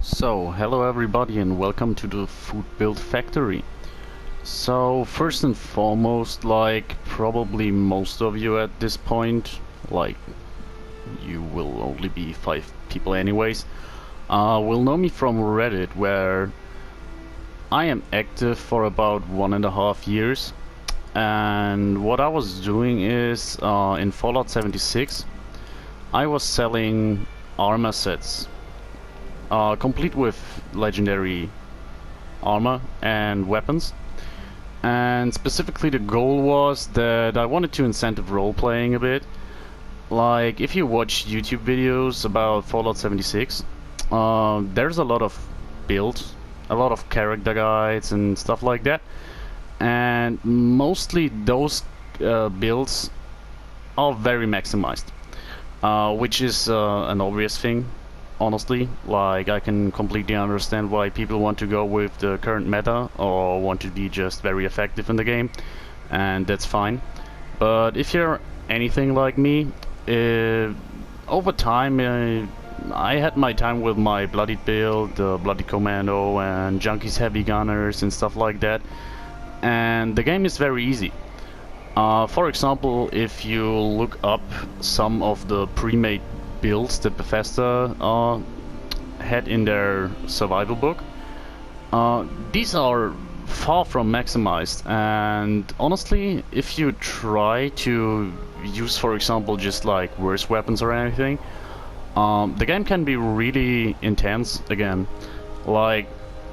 So, hello everybody and welcome to the Foodbuild factory. So, first and foremost, like probably most of you at this point, like you will only be 5 people anyways, will know me from Reddit, where I am active for about 1.5 years. And what I was doing is, in Fallout 76, I was selling armor sets. Complete with legendary armor and weapons. And specifically the goal was that I wanted to incentive role-playing a bit. Like, if you watch YouTube videos about Fallout 76, there's a lot of builds, a lot of character guides and stuff like that. And mostly those builds are very maximized, which is an obvious thing. Honestly, like, I can completely understand why people want to go with the current meta or want to be just very effective in the game, and that's fine. But if you're anything like me, over time I had my time with my bloodied build, the bloody commando and junkies heavy gunners and stuff like that, and the game is very easy. For example, if you look up some of the pre-made builds that Bethesda had in their survival book, these are far from maximized, and honestly, if you try to use, for example, just like worse weapons or anything, the game can be really intense again. Like,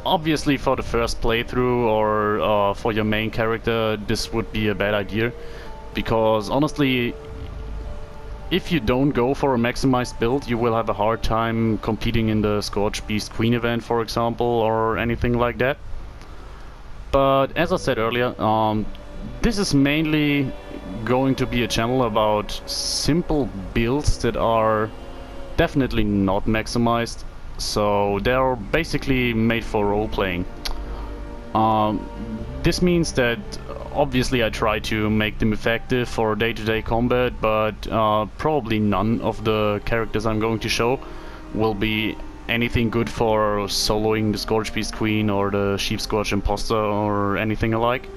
obviously for the first playthrough or for your main character, this would be a bad idea, because honestly, if you don't go for a maximized build, you will have a hard time competing in the Scorched Beast Queen event, for example, or anything like that. But as I said earlier, this is mainly going to be a channel about simple builds that are definitely not maximized, so they're basically made for role-playing. This means that obviously I try to make them effective for day-to-day combat, but probably none of the characters I'm going to show will be anything good for soloing the Scorched Beast Queen or the Sheepscorch Imposter or anything alike.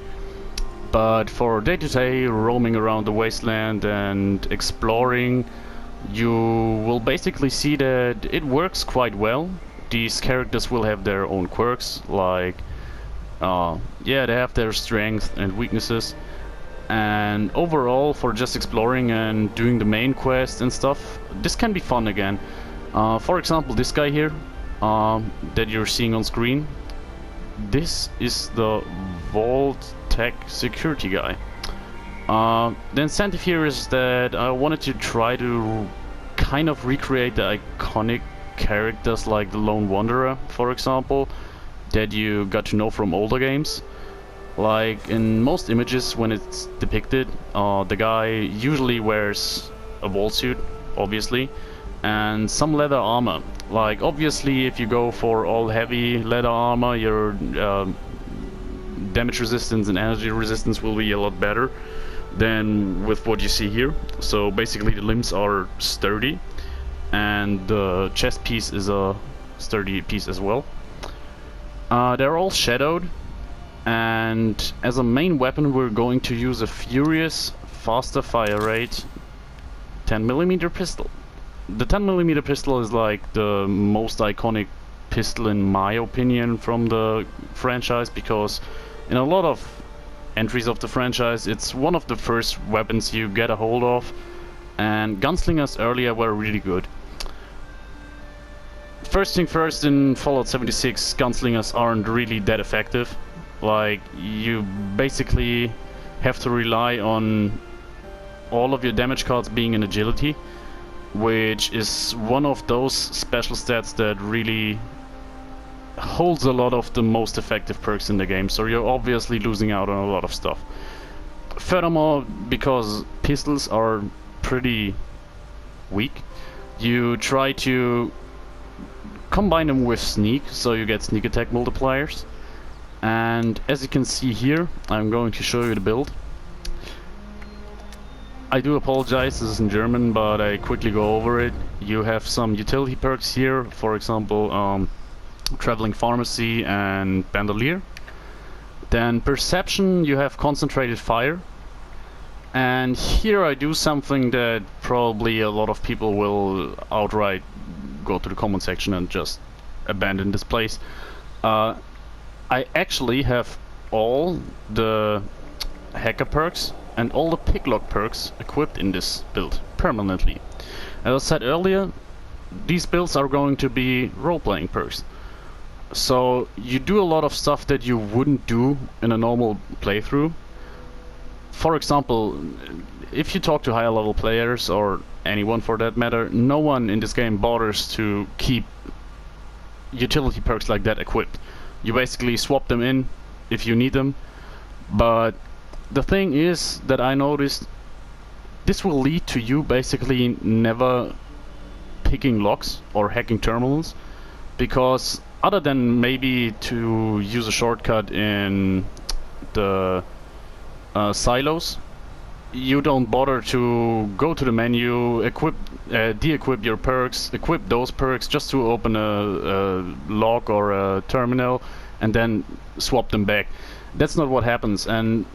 But for day-to-day roaming around the wasteland and exploring, you will basically see that it works quite well. These characters will have their own quirks, like yeah, they have their strengths and weaknesses, and overall, for just exploring and doing the main quest and stuff, this can be fun again. For example, this guy here that you're seeing on screen, this is the Vault Tech security guy. The incentive here is that I wanted to try to kind of recreate the iconic characters like the Lone Wanderer, for example, that you got to know from older games. Like, in most images when it's depicted, the guy usually wears a vault suit, obviously, and some leather armor. Like, obviously if you go for all heavy leather armor, your damage resistance and energy resistance will be a lot better than with what you see here. So basically the limbs are sturdy, and the chest piece is a sturdy piece as well. They're all shadowed, and as a main weapon we're going to use a furious, faster fire rate 10mm pistol. The 10mm pistol is like the most iconic pistol in my opinion from the franchise, because in a lot of entries of the franchise it's one of the first weapons you get a hold of, and gunslingers earlier were really good. First thing first, in Fallout 76, gunslingers aren't really that effective. Like, you basically have to rely on all of your damage cards being in agility, which is one of those special stats that really holds a lot of the most effective perks in the game, so you're obviously losing out on a lot of stuff. Furthermore, because pistols are pretty weak, you try to combine them with sneak, so you get sneak attack multipliers. And as you can see here, I'm going to show you the build. I do apologize, this is in German, but I quickly go over it. You have some utility perks here, for example, traveling pharmacy, and bandolier. Then perception, you have concentrated fire. And here I do something that probably a lot of people will outright go to the comment section and just abandon this place. I actually have all the hacker perks and all the picklock perks equipped in this build permanently. As I said earlier, these builds are going to be role-playing perks. So you do a lot of stuff that you wouldn't do in a normal playthrough. For example, if you talk to higher level players, or anyone for that matter, no one in this game bothers to keep utility perks like that equipped. You basically swap them in if you need them. But the thing is that I noticed, this will lead to you basically never picking locks or hacking terminals, because other than maybe to use a shortcut in the silos, you don't bother to go to the menu, de-equip your perks, equip those perks just to open a lock or a terminal and then swap them back. That's not what happens, and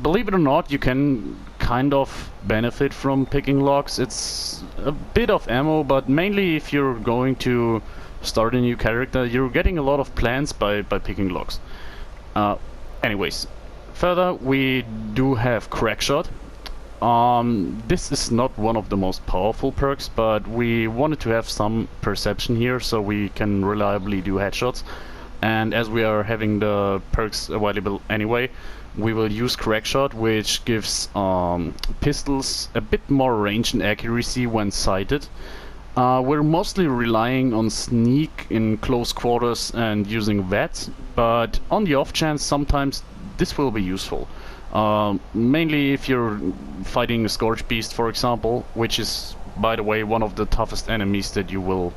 believe it or not, you can kind of benefit from picking locks. It's a bit of ammo, but mainly if you're going to start a new character, you're getting a lot of plans by picking locks. Anyways, further, we do have Crackshot. This is not one of the most powerful perks, but we wanted to have some perception here so we can reliably do headshots. And as we are having the perks available anyway, we will use Crackshot, which gives pistols a bit more range and accuracy when sighted. We're mostly relying on sneak in close quarters and using VATS, but on the off chance sometimes this will be useful. Mainly if you're fighting a Scorch Beast, for example, which is, by the way, one of the toughest enemies that you will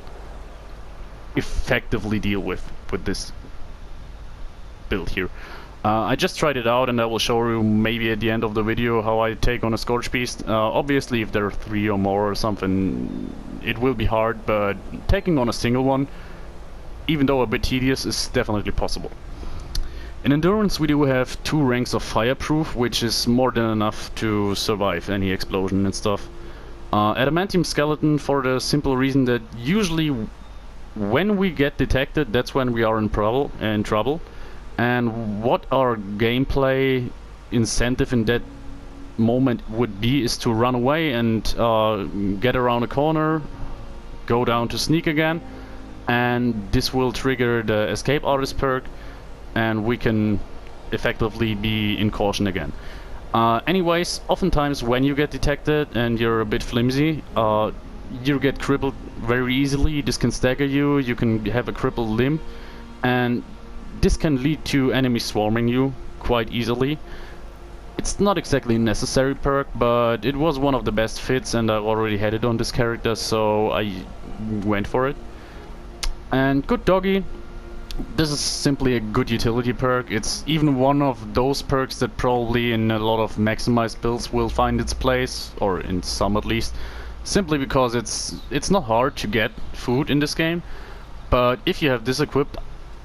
effectively deal with this build here. I just tried it out and I will show you maybe at the end of the video how I take on a Scorch Beast. Obviously if there are 3 or more or something, it will be hard, but taking on a single one, even though a bit tedious, is definitely possible. In Endurance we do have 2 ranks of Fireproof, which is more than enough to survive any explosion and stuff. Adamantium Skeleton, for the simple reason that usually when we get detected, that's when we are in trouble. And what our gameplay incentive in that moment would be is to run away and get around a corner, go down to sneak again, and this will trigger the Escape Artist perk, and we can effectively be in caution again. Anyways, oftentimes when you get detected and you're a bit flimsy, you get crippled very easily. This can stagger you, you can have a crippled limb, and this can lead to enemies swarming you quite easily. It's not exactly a necessary perk, but it was one of the best fits and I already had it on this character, so I went for it. And Good Doggy, this is simply a good utility perk. It's even one of those perks that probably in a lot of maximized builds will find its place, or in some at least, simply because it's not hard to get food in this game, but if you have this equipped,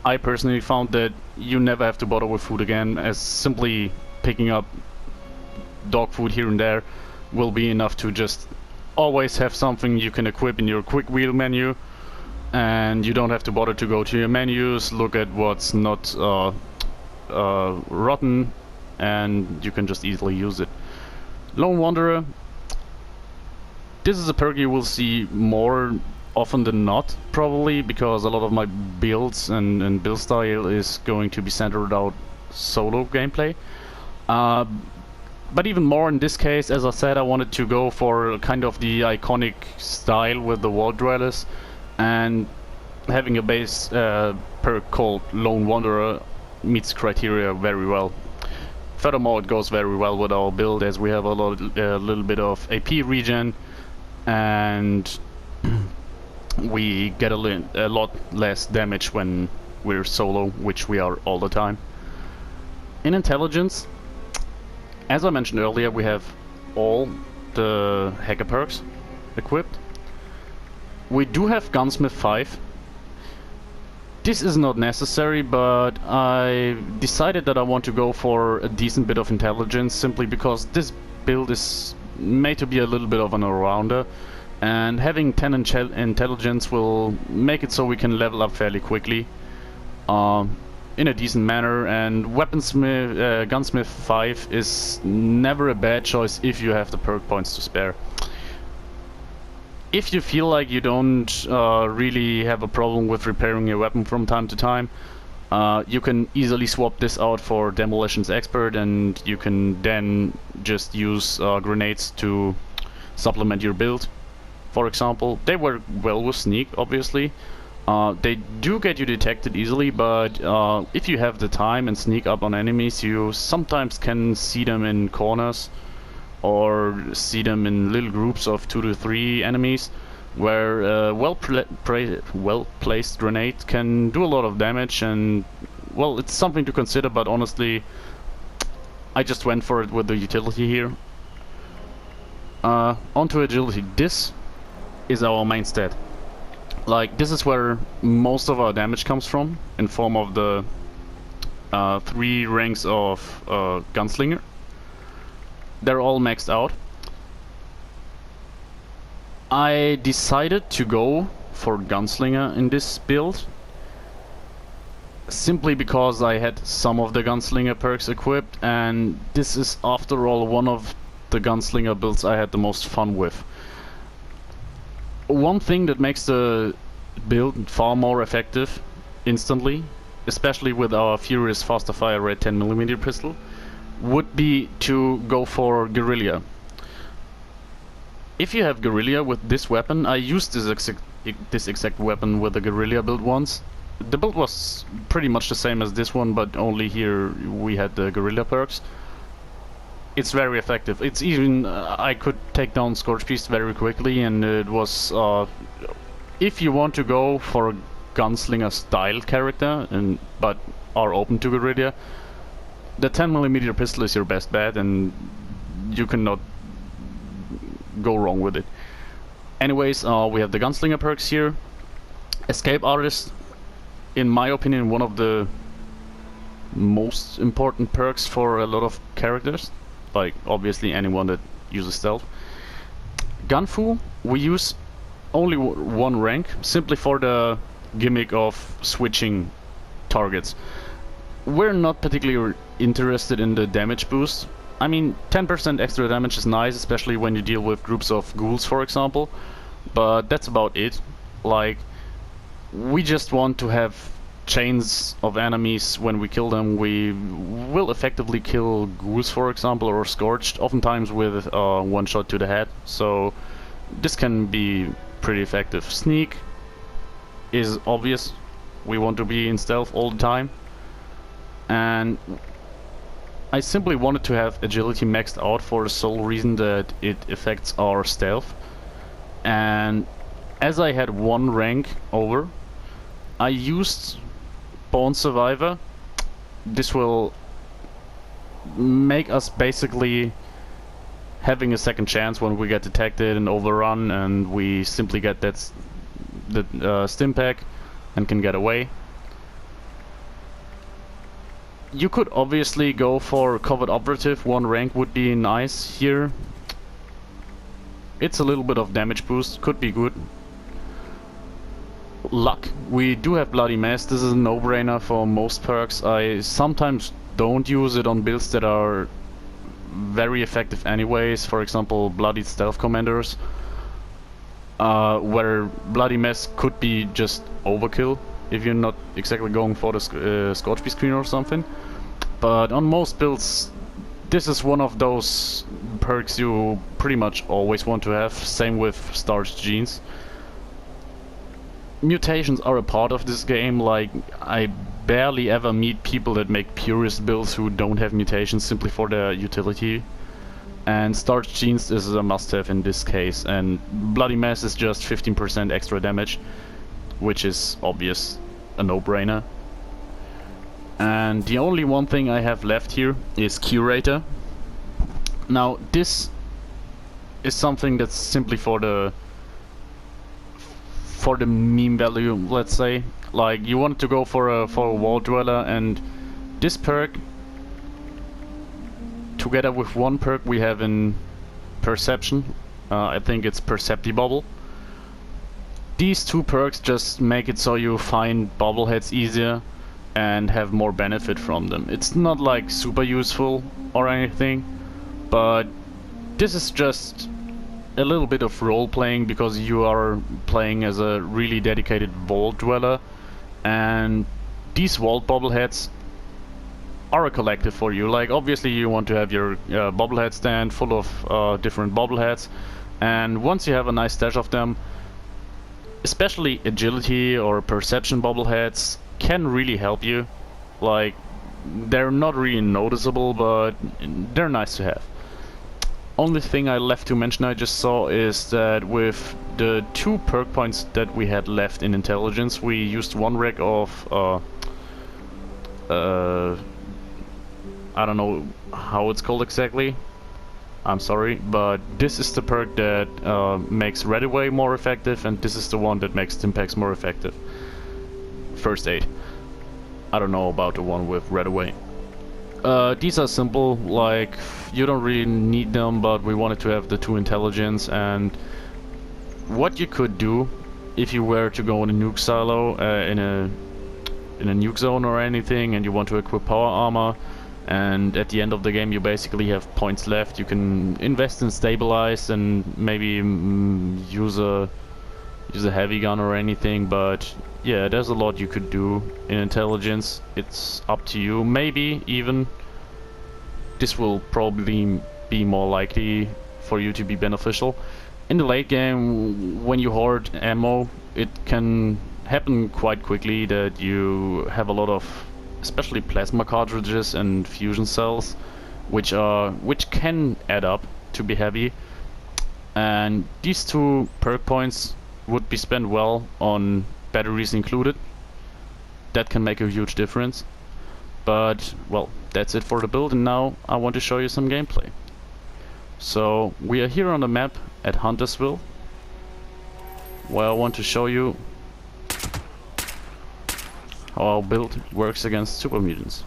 I personally found that you never have to bother with food again, as simply picking up dog food here and there will be enough to just always have something you can equip in your quick wheel menu, and you don't have to bother to go to your menus, look at what's not rotten, and you can just easily use it. Lone Wanderer, this is a perk you will see more often than not, probably, because a lot of my builds and build style is going to be centered out solo gameplay. But even more in this case, as I said, I wanted to go for kind of the iconic style with the wall dwellers, and having a base perk called Lone Wanderer meets criteria very well. Furthermore, it goes very well with our build, as we have a little bit of AP regen, and we get a lot less damage when we're solo, which we are all the time. In Intelligence, as I mentioned earlier, we have all the hacker perks equipped. We do have Gunsmith 5. This is not necessary, but I decided that I want to go for a decent bit of intelligence simply because this build is made to be a little bit of an all-rounder, and having 10 intelligence will make it so we can level up fairly quickly in a decent manner, and Gunsmith 5 is never a bad choice if you have the perk points to spare. If you feel like you don't really have a problem with repairing your weapon from time to time, you can easily swap this out for Demolitions Expert, and you can then just use grenades to supplement your build. For example, they work well with sneak, obviously. They do get you detected easily, but if you have the time and sneak up on enemies, you sometimes can see them in corners or see them in little groups of 2 to 3 enemies, where a well-placed grenade can do a lot of damage. And well, it's something to consider, but honestly I just went for it with the utility here. Onto agility. This is our main stat. Like, this is where most of our damage comes from, in form of the 3 ranks of Gunslinger. They're all maxed out. I decided to go for Gunslinger in this build simply because I had some of the Gunslinger perks equipped, and this is after all one of the Gunslinger builds I had the most fun with. One thing that makes the build far more effective instantly, especially with our Furious Faster Fire Rate 10mm pistol, would be to go for Guerrilla. If you have Guerrilla with this weapon, I used this exact weapon with the Guerrilla build once. The build was pretty much the same as this one, but only here we had the Guerrilla perks. It's very effective. It's even I could take down Scorchbeast very quickly, and it was if you want to go for a Gunslinger style character but are open to Guerrilla, the 10mm pistol is your best bet, and you cannot go wrong with it. Anyways, we have the Gunslinger perks here. Escape Artist, in my opinion, one of the most important perks for a lot of characters, like obviously anyone that uses stealth. Gunfu, we use only one rank, simply for the gimmick of switching targets. We're not particularly interested in the damage boost. I mean, 10% extra damage is nice, especially when you deal with groups of ghouls, for example, but that's about it. Like, we just want to have chains of enemies. When we kill them, we will effectively kill ghouls, for example, or Scorched, oftentimes with one shot to the head, so this can be pretty effective. Sneak is obvious. We want to be in stealth all the time, and I simply wanted to have agility maxed out for the sole reason that it affects our stealth. And as I had one rank over, I used Born Survivor. This will make us basically having a second chance when we get detected and overrun, and we simply get the stim pack and can get away. You could obviously go for Covert Operative. One rank would be nice here. It's a little bit of damage boost, could be good. Luck. We do have Bloody Mess. This is a no-brainer for most perks. I sometimes don't use it on builds that are very effective anyways. For example, Bloodied Stealth Commanders, where Bloody Mess could be just overkill if you're not exactly going for the Scorchbeast screen or something. But on most builds, this is one of those perks you pretty much always want to have. Same with Starched Jeans. Mutations are a part of this game. Like, I barely ever meet people that make purist builds who don't have mutations simply for their utility. And Starched Jeans is a must-have in this case. And Bloody Mess is just 15% extra damage, which is obvious, a no-brainer. And the only one thing I have left here is Curator. Now, this is something that's simply for the meme value, let's say. Like, you want to go for a wall dweller, and this perk, together with one perk we have in perception, I think it's Perceptibobble. These two perks just make it so you find bobbleheads easier and have more benefit from them. It's not like super useful or anything, but this is just a little bit of role playing because you are playing as a really dedicated vault dweller, and these vault bobbleheads are a collective for you. Like, obviously you want to have your bobblehead stand full of different bobbleheads, and once you have a nice stash of them, especially agility or perception bobbleheads can really help you. Like, they're not really noticeable, but they're nice to have. Only thing I left to mention I just saw is that with the 2 perk points that we had left in intelligence, we used 1 rack of I don't know how it's called exactly, I'm sorry, but this is the perk that makes Red Away more effective, and this is the one that makes Stimpaks more effective. First aid. I don't know about the one with Red Away. These are simple, like, you don't really need them, but we wanted to have the 2 intelligence. And what you could do if you were to go in a nuke silo, in a nuke zone or anything, and you want to equip power armor, and at the end of the game you basically have points left, you can invest in stabilize and maybe use a heavy gun or anything. But yeah, there's a lot you could do in intelligence. It's up to you. Maybe even this will probably be more likely for you to be beneficial. In the late game, when you hoard ammo, it can happen quite quickly that you have a lot of, especially plasma cartridges and fusion cells, which can add up to be heavy. And these 2 perk points would be spent well on batteries included. That can make a huge difference. But, well, that's it for the build, and now I want to show you some gameplay. So, we are here on the map at Huntersville, where I want to show you how our build works against super mutants.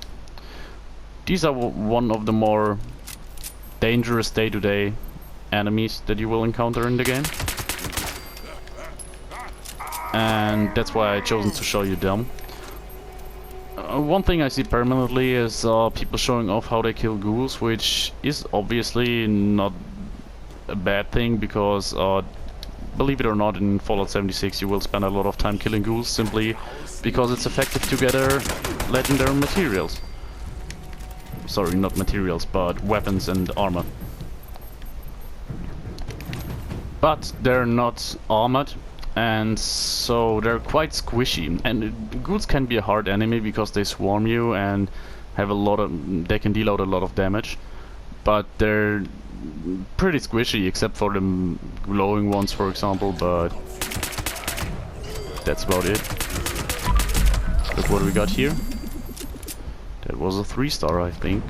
These are one of the more dangerous day-to-day enemies that you will encounter in the game, and that's why I chosen to show you them. One thing I see permanently is people showing off how they kill ghouls, which is obviously not a bad thing, because believe it or not, in Fallout 76 you will spend a lot of time killing ghouls simply because it's effective to gather legendary materials. Sorry, not materials, but weapons and armor. But they're not armored, and so they're quite squishy. And ghouls can be a hard enemy because they swarm you and have they can deal out a lot of damage. But they're pretty squishy, except for the glowing ones, for example, but that's about it. Look what we got here. That was a 3-star, I think.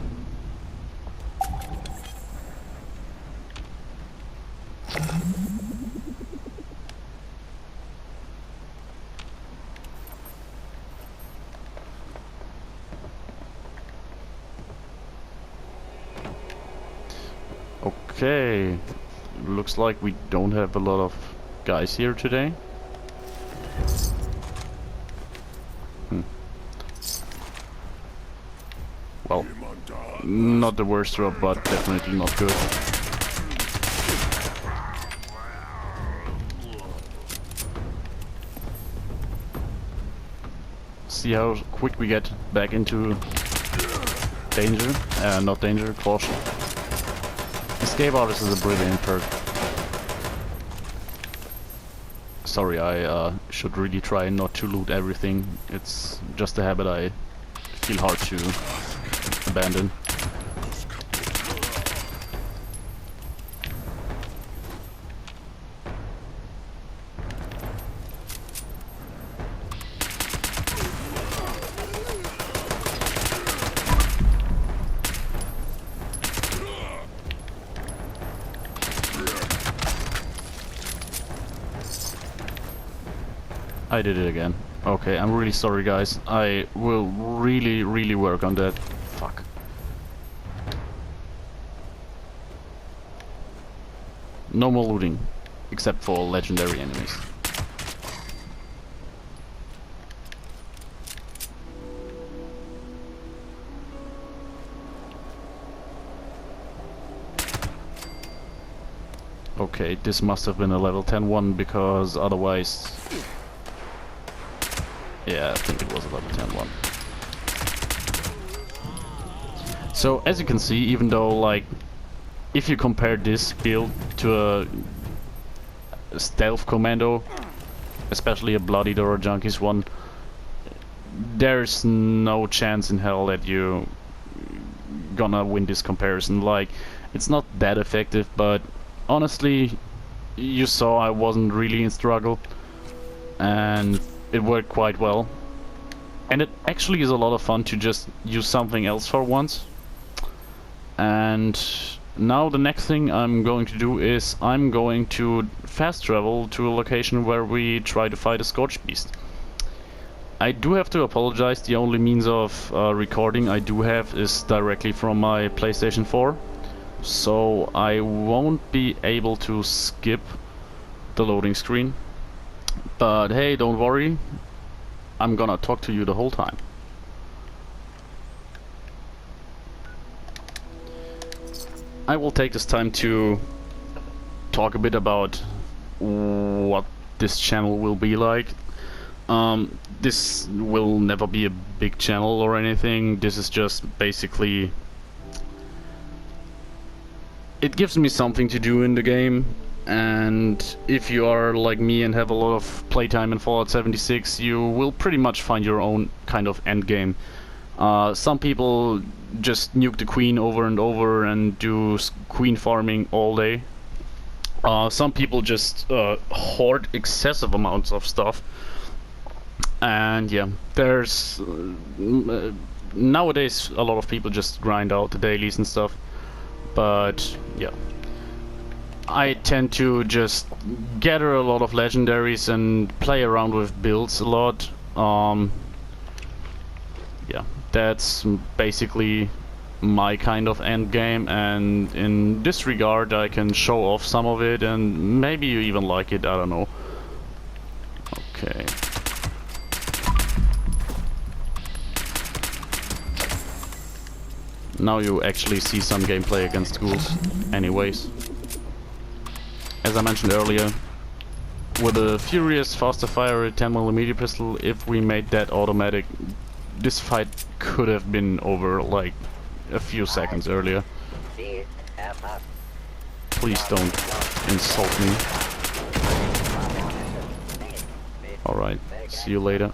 Okay, looks like we don't have a lot of guys here today. Well, not the worst drop, but definitely not good. See how quick we get back into danger. Not danger, caution. Escape Artist is a brilliant perk. Sorry, I should really try not to loot everything. It's just a habit I feel hard to abandon. I did it again. Okay, I'm really sorry guys. I will really work on that. Fuck. No more looting, except for legendary enemies. Okay, this must have been a level 10 one because otherwise... Yeah, I think it was a level 10 one. So, as you can see, even though, like, if you compare this build to a stealth commando, especially a bloodied or a junkies one, there's no chance in hell that you gonna win this comparison. Like, it's not that effective, but honestly, you saw I wasn't really in struggle, and it worked quite well. And it actually is a lot of fun to just use something else for once. And now the next thing I'm going to do is I'm going to fast travel to a location where we try to fight a Scorched Beast. I do have to apologize, the only means of recording I do have is directly from my PlayStation 4. So I won't be able to skip the loading screen. But hey, don't worry, I'm gonna talk to you the whole time. I will take this time to talk a bit about what this channel will be like. This will never be a big channel or anything. This is just basically... It gives me something to do in the game, and if you are like me and have a lot of playtime in Fallout 76, you will pretty much find your own kind of end game. Some people just nuke the queen over and over and do queen farming all day. Some people just hoard excessive amounts of stuff. And yeah, there's... nowadays a lot of people just grind out the dailies and stuff. But yeah, I tend to just gather a lot of legendaries and play around with builds a lot. Yeah, that's basically my kind of end game, and in this regard I can show off some of it and maybe you even like it, I don't know. Okay. Now you actually see some gameplay against ghouls anyways. As I mentioned earlier, with a furious faster fire 10mm pistol, if we made that automatic, this fight could have been over like a few seconds earlier. Please don't insult me. Alright, see you later.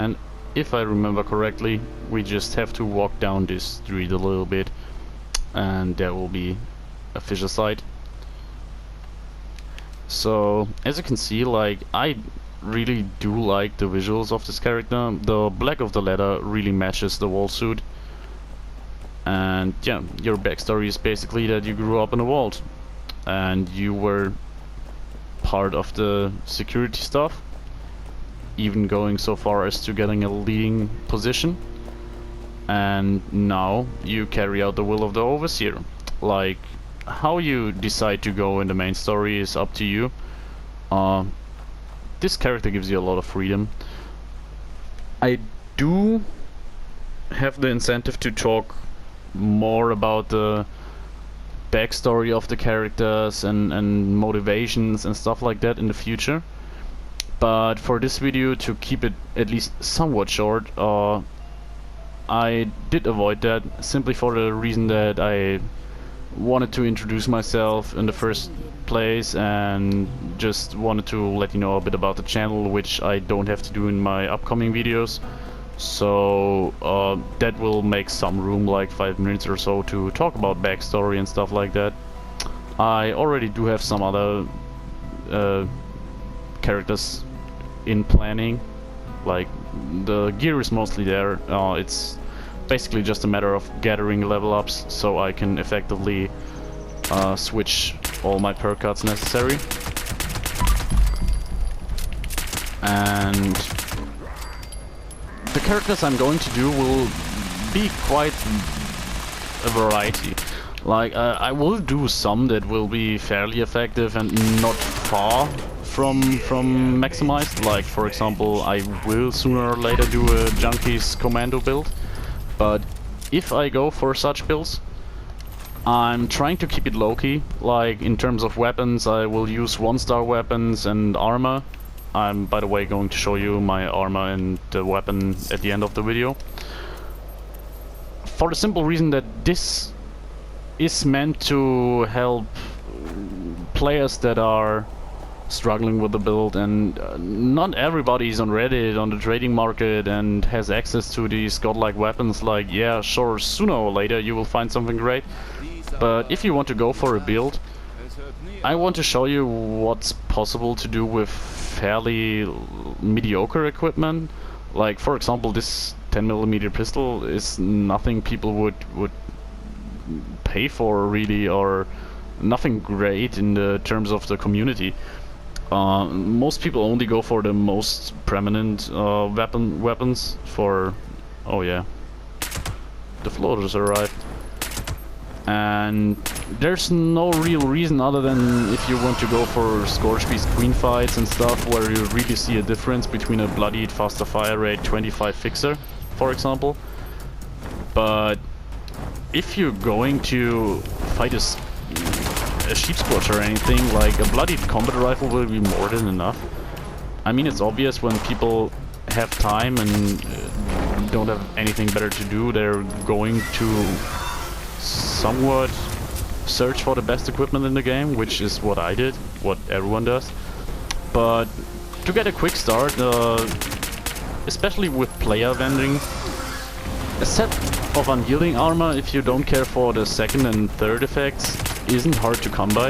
And if I remember correctly, we just have to walk down this street a little bit and there will be a fisher site. So, as you can see, like, I really do like the visuals of this character. The black of the leather really matches the wall suit. And yeah, your backstory is basically that you grew up in a vault and you were part of the security stuff, even going so far as to getting a leading position, and now you carry out the will of the overseer. Like, how you decide to go in the main story is up to you. This character gives you a lot of freedom. I do have the incentive to talk more about the backstory of the characters and motivations and stuff like that in the future. But for this video, to keep it at least somewhat short, I did avoid that simply for the reason that I wanted to introduce myself in the first place and just wanted to let you know a bit about the channel, which I don't have to do in my upcoming videos. So that will make some room, like 5 minutes or so, to talk about backstory and stuff like that. I already do have some other characters in planning. Like, the gear is mostly there. It's basically just a matter of gathering level ups so I can effectively switch all my perk cards necessary. And the characters I'm going to do will be quite a variety. Like, I will do some that will be fairly effective and not far from maximized. Like, for example, I will sooner or later do a Junkies commando build. But if I go for such builds, I'm trying to keep it low-key. Like, in terms of weapons, I will use 1-star weapons and armor. I'm, by the way, going to show you my armor and the weapon at the end of the video. For the simple reason that this is meant to help players that are struggling with the build, and not everybody is on Reddit, on the trading market, and has access to these godlike weapons. Like, yeah, sure, sooner or later you will find something great, but if you want to go for a build, I want to show you what's possible to do with fairly mediocre equipment. Like, for example, this 10mm pistol is nothing people would pay for, really, or nothing great in the terms of the community. Most people only go for the most prominent weapons for... Oh yeah, the floaters arrived. And there's no real reason other than if you want to go for Scorch Beast Queen fights and stuff, where you really see a difference between a bloodied faster fire rate 25 fixer, for example. But if you're going to fight a sheep squatch or anything, like, a bloodied combat rifle will be more than enough. I mean, it's obvious when people have time and don't have anything better to do, they're going to somewhat search for the best equipment in the game, which is what I did, what everyone does. But to get a quick start, especially with player vending, a set of unyielding armor, if you don't care for the second and third effects, isn't hard to come by.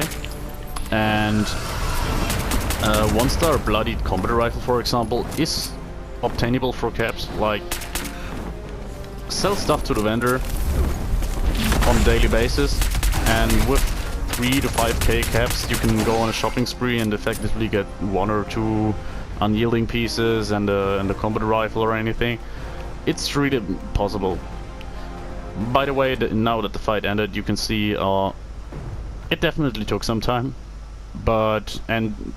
And 1-star bloodied combat rifle, for example, is obtainable for caps. Like, sell stuff to the vendor on a daily basis, and with 3 to 5k caps you can go on a shopping spree and effectively get 1 or 2 unyielding pieces and a combat rifle or anything. It's really possible. By the way, now that the fight ended, you can see it definitely took some time, and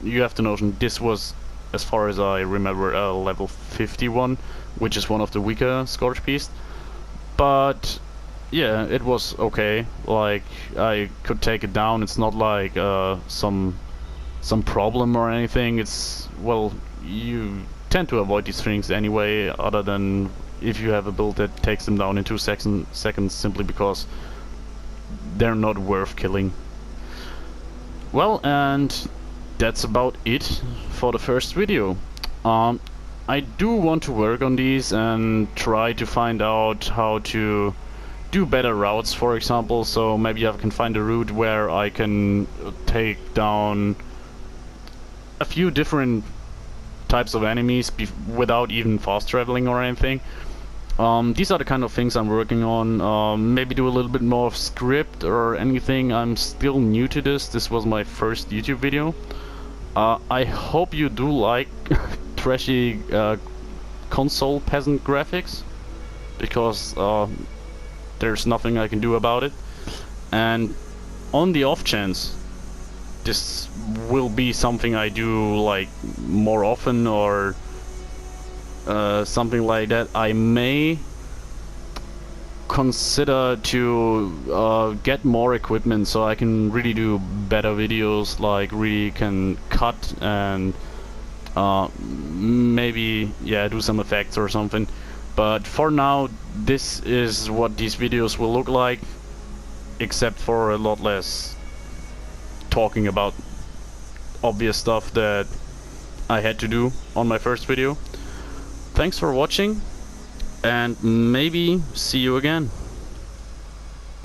you have to notion this was, as far as I remember, a level 51, which is one of the weaker Scorch Beasts. But yeah, it was okay. Like, I could take it down. It's not like some problem or anything. It's, well, you tend to avoid these things anyway, other than if you have a build that takes them down in 2 seconds simply because they're not worth killing. Well, and that's about it for the first video. I do want to work on these and try to find out how to do better routes, for example, so maybe I can find a route where I can take down a few different types of enemies without even fast traveling or anything. These are the kind of things I'm working on. Maybe do a little bit more of script or anything. I'm still new to this. This was my first YouTube video. I hope you do like trashy console peasant graphics, because there's nothing I can do about it. And on the off chance this will be something I do like more often, or something like that, I may consider to get more equipment so I can really do better videos, like really can cut and maybe, yeah, do some effects or something. But for now, this is what these videos will look like, except for a lot less talking about obvious stuff that I had to do on my first video. Thanks for watching, and maybe see you again.